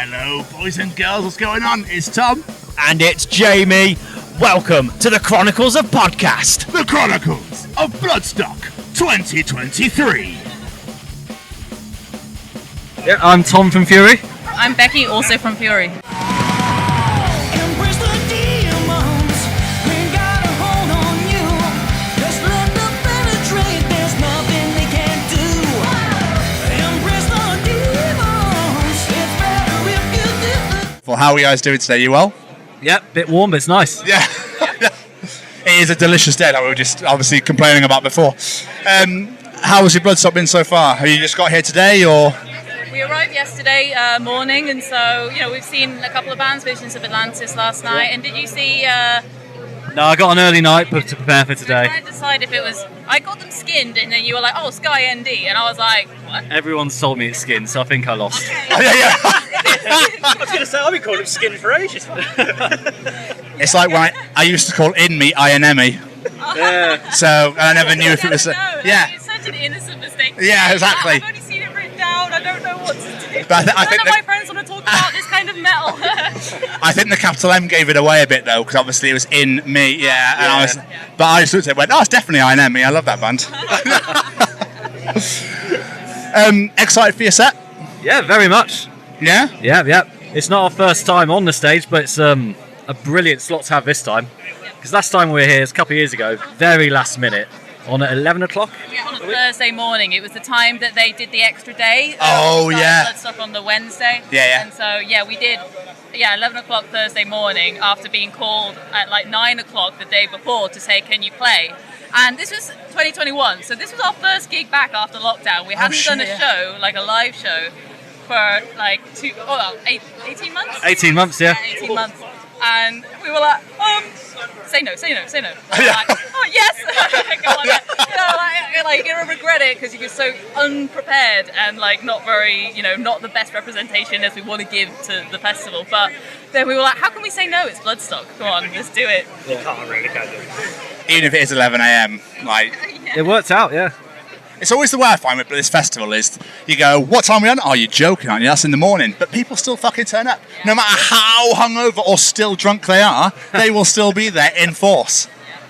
Hello, boys and girls, what's going on? It's Tom. And it's Jamie. Welcome to the Chronicles of Podcast. The Chronicles of Bloodstock 2023. Yeah, I'm Tom from Fury. I'm Becky, also from Fury. Well, how are you guys doing today? You well? Yeah, bit warm, but it's nice. Yeah. It is a delicious day that we were just obviously complaining about before. How has your Bloodstock been so far? Have you just got here today, or...? We arrived yesterday morning, and so, we've seen a couple of bands, Visions of Atlantis last night, and did you see... No, I got an early night to prepare for today. I was trying to decide if it was... I got them skinned, and then you were like, oh, Sky ND, and I was like, what? Everyone's told me it's skin, so I think I lost. Okay. I was going to say, I've been calling him skin for ages. It's like when I used to call in meat INME. Yeah. So I never knew if it was... Yeah. It's such an innocent mistake. Yeah, exactly. I've only seen it written down. I don't know what to do. But I think none of my friends want to talk about this kind of metal. I think the capital M gave it away a bit though, because obviously it was in me, yeah. But I just looked at it and went, oh, it's definitely INME. I love that band. Excited for your set? Yeah, very much. Yeah? Yeah. It's not our first time on the stage, but it's a brilliant slot to have this time. Because last time we were here, a couple of years ago, very last minute, on at 11 o'clock. Yeah, on a Thursday morning. It was the time that they did the extra day. Oh, yeah. Bloodstock on the Wednesday. Yeah. And so, we did, 11 o'clock Thursday morning after being called at like 9 o'clock the day before to say, can you play? And this was 2021, so this was our first gig back after lockdown. We hadn't done a show, like a live show, for like 18 months? 18 months, yeah. 18 months. And we were like, say no. Like, oh, yes! Go on then. Like, you're going to regret it because you were so unprepared and, like, not very, not the best representation as we want to give to the festival. But then we were like, how can we say no? It's Bloodstock. Come on, let's do it. You can't really, can you? Even if it is 11 a.m, like... It worked out, yeah. It's always the way I find with this festival is, you go, what time are we on? Oh, you're joking, aren't you? That's in the morning. But people still fucking turn up. No matter how hungover or still drunk they are, they will still be there in force.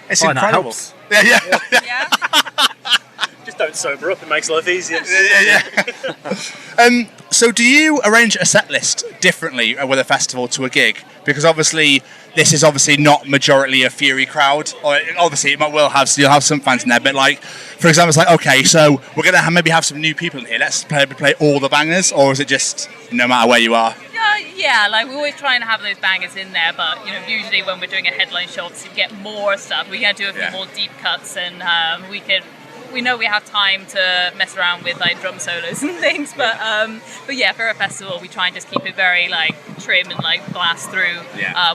It's incredible. That Yeah. Yeah. Just don't sober up, it makes life easier. Yeah. So do you arrange a set list differently with a festival to a gig? Because obviously this is not majority a Fury crowd. Or obviously you'll have some fans in there, but like, for example, it's like, okay, so we're going to maybe have some new people in here. Let's play all the bangers, or is it just no matter where you are? Yeah, like we always try and have those bangers in there, but usually when we're doing a headline show, obviously we get more stuff. We're going to do a few more deep cuts, and we know we have time to mess around with like drum solos and things, but yeah, for a festival we try and just keep it very like trim and like blast through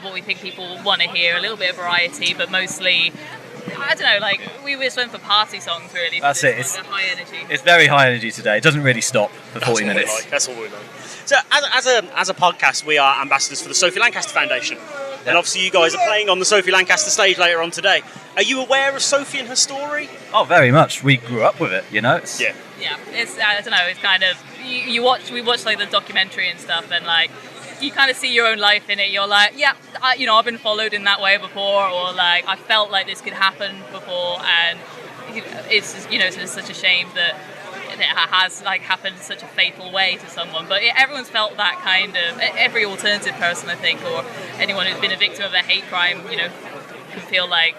what we think people want to hear, a little bit of variety, but mostly, I don't know, like we just went for party songs really. That's it. It's high energy. It's very high energy today. It doesn't really stop for 40 minutes. That's all we like. So as a podcast, we are ambassadors for the Sophie Lancaster Foundation. Yeah. And obviously you guys are playing on the Sophie Lancaster stage later on today. Are you aware of Sophie and her story? Oh, very much. We grew up with it, Yeah, it's, I don't know, it's kind of, we watch like the documentary and stuff, and like, you kind of see your own life in it. You're like, I've been followed in that way before, or like, I felt like this could happen before, and it's just, it's such a shame that it has like happened in such a fatal way to someone, but everyone's felt that kind of, every alternative person I think, or anyone who's been a victim of a hate crime, can feel like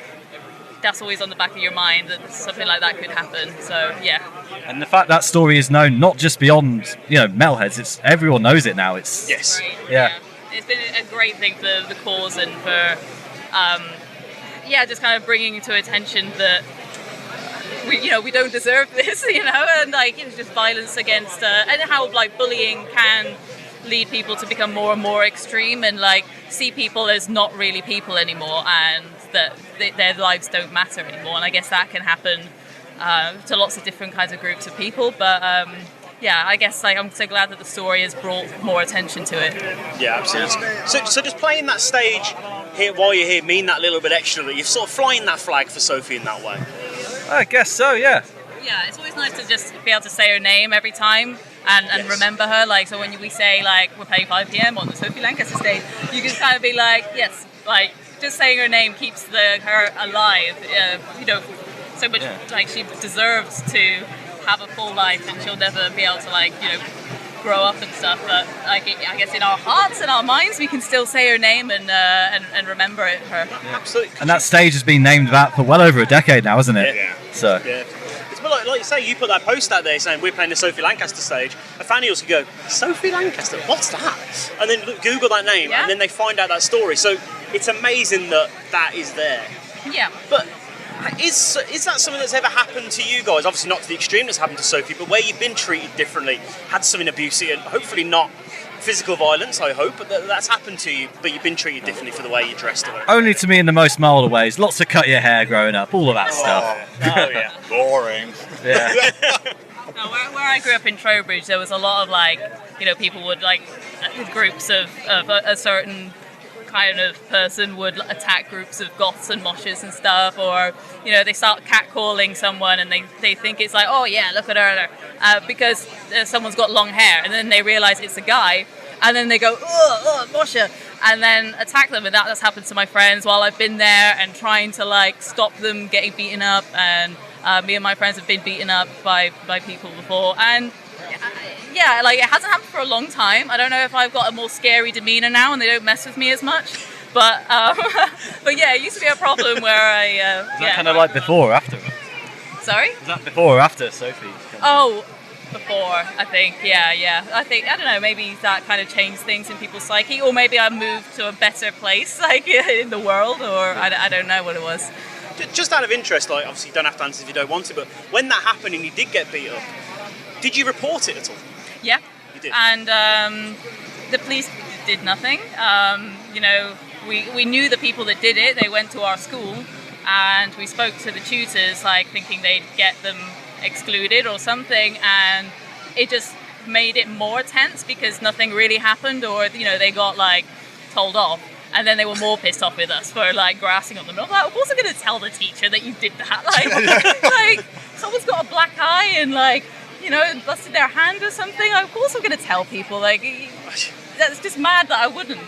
that's always on the back of your mind that something like that could happen. So yeah. And the fact that story is known not just beyond metalheads, it's everyone knows it now. It's yes, right. Yeah. It's been a great thing for the cause and for just kind of bringing to attention that we don't deserve this, and like it's just violence against and how like bullying can lead people to become more and more extreme and like see people as not really people anymore, and that their lives don't matter anymore. And I guess that can happen to lots of different kinds of groups of people, but I guess like I'm so glad that the story has brought more attention to it. Yeah, absolutely. So does playing that stage here while you're here mean that little bit extra that you're sort of flying that flag for Sophie in that way? I guess so, yeah. Yeah, it's always nice to just be able to say her name every time. and remember her. Like, so when we say like we're playing 5 p.m. on the Sophie Lancaster stage, you can kind of be like, yes, like just saying her name keeps her alive. So much like she deserves to have a full life, and she'll never be able to grow up and stuff. But like I guess in our hearts and our minds, we can still say her name and remember her. Yeah. Absolutely. And that stage has been named that for well over a decade now, hasn't it? Yeah. So. Yeah. It's like you say, you put that post out there saying we're playing the Sophie Lancaster stage. A fan else could go, Sophie Lancaster, what's that? And then Google that name, and then they find out that story. So it's amazing that is there. Yeah. But is that something that's ever happened to you guys? Obviously not to the extreme that's happened to Sophie, but where you've been treated differently, had something abusive, and hopefully not physical violence, I hope, but that's happened to you, but you've been treated differently for the way you're dressed or whatever. Only to me in the most mild of ways. Lots of cut your hair growing up, all of that stuff. Oh yeah. Boring. Yeah. No, where I grew up in Trowbridge, there was a lot of people would groups of a certain kind of person would attack groups of goths and moshes and stuff, or they start catcalling someone and they think it's like, oh yeah, look at her, because someone's got long hair, and then they realize it's a guy, and then they go, oh mosher, and then attack them. And that's happened to my friends while I've been there and trying to stop them getting beaten up, and me and my friends have been beaten up by people before, and it hasn't happened for a long time. I don't know if I've got a more scary demeanor now and they don't mess with me as much. But yeah, it used to be a problem where I. Is that kind of like before or after? Sorry? Is that before or after Sophie? Oh, before, I think. Yeah. I don't know, maybe that kind of changed things in people's psyche, or maybe I moved to a better place, in the world, or I don't know what it was. Just out of interest, obviously you don't have to answer if you don't want to, but when that happened and you did get beat up, did you report it at all? Yeah. You did? And the police did nothing. We knew the people that did it. They went to our school, and we spoke to the tutors, thinking they'd get them excluded or something, and it just made it more tense because nothing really happened, or they got told off. And then they were more pissed off with us for grassing on them. And I wasn't going to tell the teacher that you did that. Someone's got a black eye and busted their hand or something. Of course I'm going to tell people. That's just mad that I wouldn't.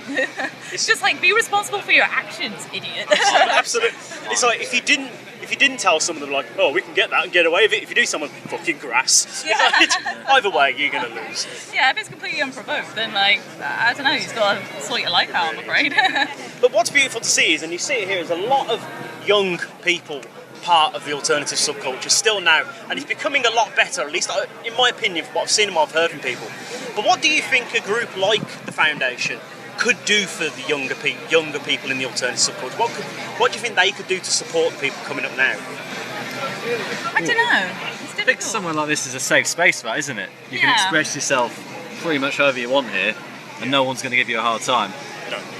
It's just be responsible for your actions, idiot. Absolutely. It's like if you didn't tell someone, they're like, oh, we can get that and get away with it. If you do someone, fucking grass. Yeah. Either way, you're going to lose. Yeah, if it's completely unprovoked, then I don't know, you've got to sort your life out, I'm afraid. But what's beautiful to see is, and you see it here, is a lot of young people part of the alternative subculture still now, and it's becoming a lot better, at least in my opinion, from what I've seen and what I've heard from people. But what do you think a group like the Foundation could do for the younger people in the alternative subculture? What do you think they could do to support the people coming up now? I don't know. It's difficult. I think somewhere like this is a safe space for that, isn't it? You can express yourself pretty much however you want here, and no one's going to give you a hard time.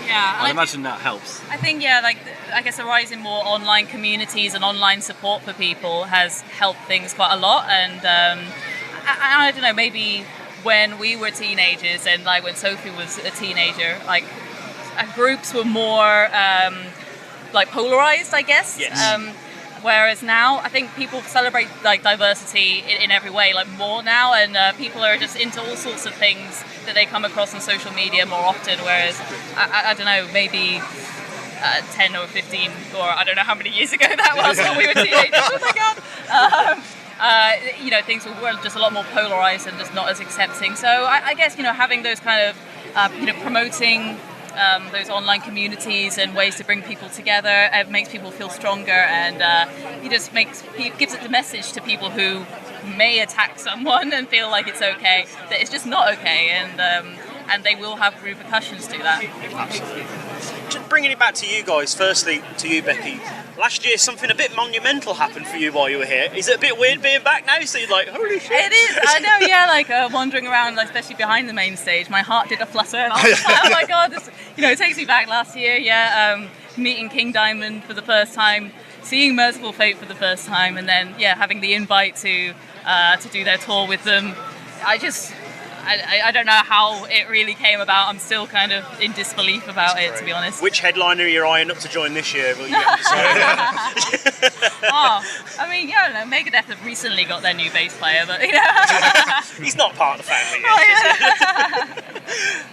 Yeah, I imagine that helps. I think, I guess the rise in more online communities and online support for people has helped things quite a lot. And I don't know, maybe when we were teenagers and when Sophie was a teenager, groups were more polarized, I guess. Yes. Whereas now, I think people celebrate diversity in every way more now, and people are just into all sorts of things that they come across on social media more often. Whereas I don't know, maybe 10 or 15, or I don't know how many years ago that was when we were teenagers. Oh my god! Things were just a lot more polarized and just not as accepting. So I guess having those kind of promoting. Those online communities and ways to bring people together, it makes people feel stronger, and he gives it the message to people who may attack someone and feel like it's okay, that it's just not okay, and they will have repercussions to that. Absolutely. Just bringing it back to you guys, firstly to you, Becky. Last year, something a bit monumental happened for you while you were here. Is it a bit weird being back now? So you're like, holy shit. It is. I know, yeah, wandering around, especially behind the main stage, my heart did a flutter, and I was like, oh my god, this, it takes me back last year, meeting King Diamond for the first time, seeing Merciful Fate for the first time, and then, having the invite to do their tour with them. I don't know how it really came about. I'm still kind of in disbelief about it, to be honest. Which headliner are you eyeing up to join this year? Will you I mean, yeah, I don't know, Megadeth have recently got their new bass player, but he's not part of the family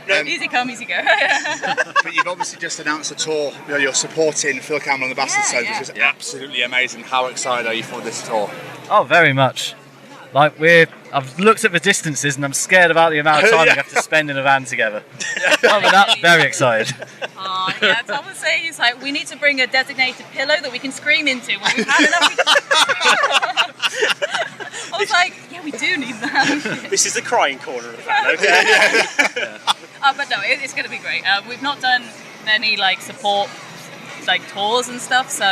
yet. Easy come, easy go. But you've obviously just announced a tour. You're supporting Phil Campbell and the Bastard Stones, which is absolutely amazing. How excited are you for this tour? Oh, very much. Like I've looked at the distances and I'm scared about the amount of time we have to spend in a van together. Other than that, very excited. Tom was saying, he's like, we need to bring a designated pillow that we can scream into when we've had enough. I was like, yeah, we do need that. This is the crying corner of the van, okay? But no, it's going to be great. We've not done any support tours and stuff, so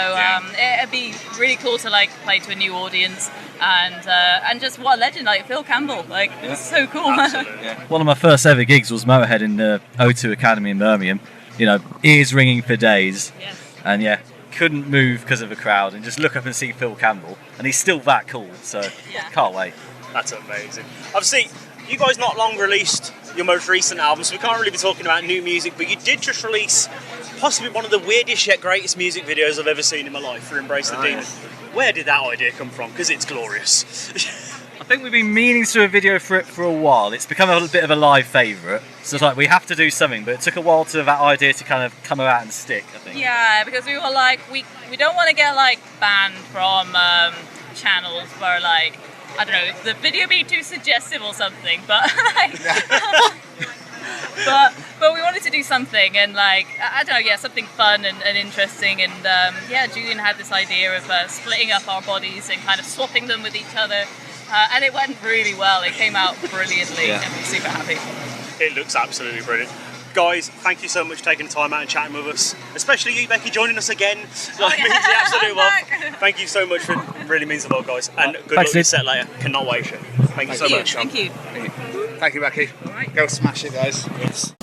it'd be really cool to play to a new audience. And just what a legend, Phil Campbell, it's so cool. One of my first ever gigs was Motorhead in the O2 Academy in Birmingham. Ears ringing for days, and couldn't move because of the crowd, and just look up and see Phil Campbell, and he's still that cool, so can't wait. That's amazing. Obviously, you guys not long released your most recent album, so we can't really be talking about new music, but you did just release possibly one of the weirdest yet greatest music videos I've ever seen in my life for Embrace the Demon. Where did that idea come from? Because it's glorious. I think we've been meaning to do a video for it for a while. It's become a bit of a live favourite. So it's we have to do something, but it took a while for that idea to kind of come out and stick, I think. Yeah, because we were we don't want to get banned from channels where I don't know, the video being too suggestive or something, but but we wanted to do something, and I don't know, something fun and interesting, and Julian had this idea of splitting up our bodies and kind of swapping them with each other, and it went really well. It came out brilliantly, and we're super happy. It looks absolutely brilliant. Guys, thank you so much for taking the time out and chatting with us, especially you, Becky, joining us again. Means the absolute world. Thank you so much, it really means the world, guys, and good luck with your set later. Cannot wait. Thank you so much. Thank you. Thank you, Becky. All right. Go smash it, guys. Yes.